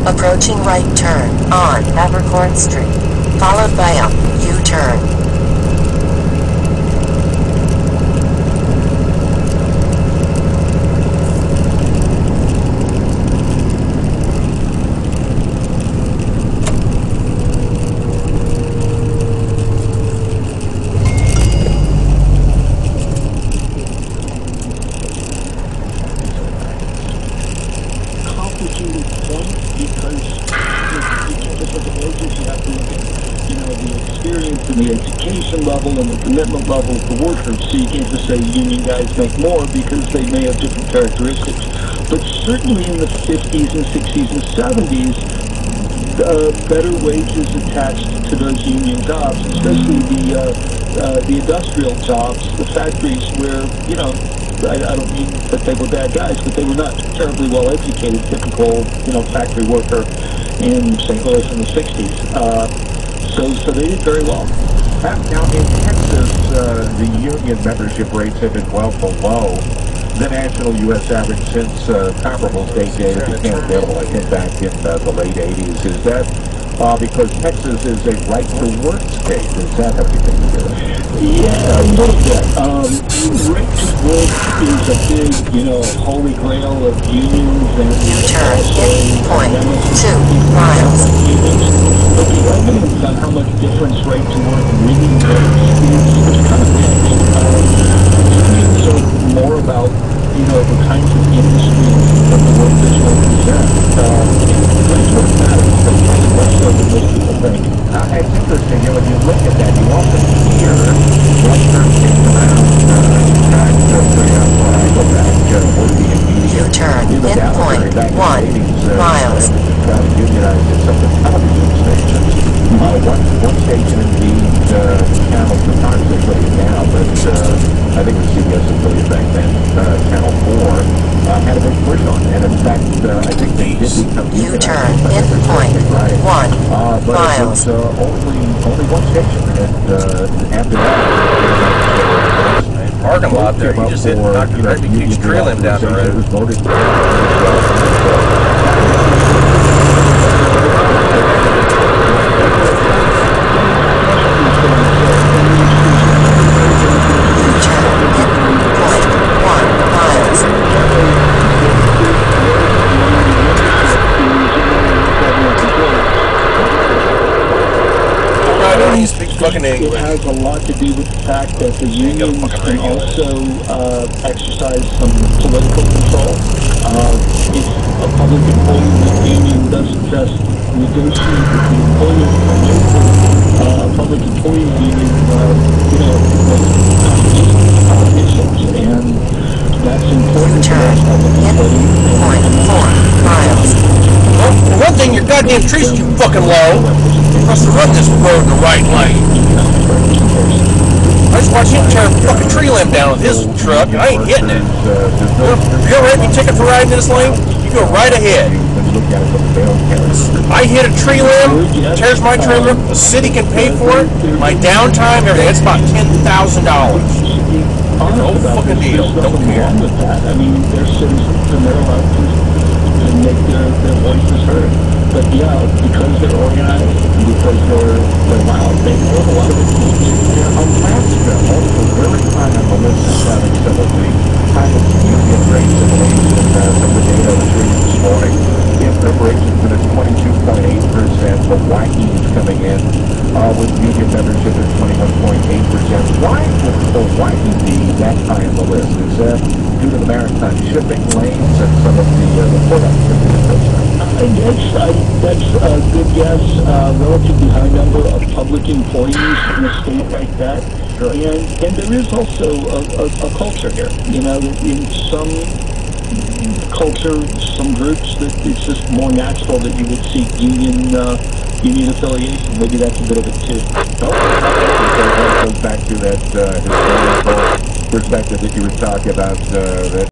Approaching right turn on Abercorn Street, followed by a U-turn. Complicated point because you can't just look at wages, you have to look at the experience and the education level and the commitment level of the workers. So you can't just say union guys make more because they may have different characteristics. But certainly in the 50s and 60s and 70s, better wages attached to those union jobs, especially the industrial jobs, the factories where I don't mean that they were bad guys, but they were not terribly well educated, typical, factory worker in St. Louis in the 60s. So they did very well. Now in Texas, the union membership rates have been well below the national U.S. average since comparable state data became available, I think, back in the late 80s. Is that because Texas is a right-to-work state? Does that have anything to do with it? Yeah, a little bit. Right to work is a big, holy grail of unions and U-turn in 0.2 miles. But the evidence on how much difference right to work really makes is kind of mixed. Unions are more about, the kinds of industries that the workers represent. Right to work matters, but it's less so than most people think. It's interesting, when you look at that, you often hear one-term things around, in fact, when I go back working in media, U-turn in back 0.1 in the 80s, miles. trying to unionize at some of the television stations. One station indeed, channels the times they put it now, but I think it was CBS affiliate back then, Channel 4, had a big push on it. And in fact, I think they did become U-turn unionized. in 0.1 But miles. it was only one station, and after that, parking lot there. You just hit Dr. Greg Keith's trail him down the road. It was voted He speaks fucking English. It has a lot to do with the fact that the unions can also exercise some political control. If a public employee union doesn't just negotiate with the employer, a public employee union, politicians, and that's important to us public employees. 0.4 miles. Well, for one thing, your goddamn trees are too fucking low for us to run this road in the right lane. I just watched him tear a fucking tree limb down with his truck, and I ain't hitting it. If you're writing me a ticket for riding in this lane, you go right ahead. I hit a tree limb, tears my trailer, the city can pay for it, my downtime, everything. It's about $10,000. No fucking deal. Don't care. I mean, they're citizens and they're allowed to make their voices heard. But yeah, because they're organized, because they're loud, they have a lot of influence. Alaska also very high on the list of having some of the highest union rates in the nation. Some of the data I was reading this morning in preparation for this 22.8%. Hawaii is coming in with union membership at 21.8%. Why would Hawaii be that high on the list? Is that due to the maritime shipping lanes and some of the port activity? That's a good guess. Relatively high number of public employees in a state like that. Sure. And there is also a culture here. In some culture, some groups, that it's just more natural that you would see union affiliation. Maybe that's a bit of it too. That goes back to that historical perspective that you were talking about. That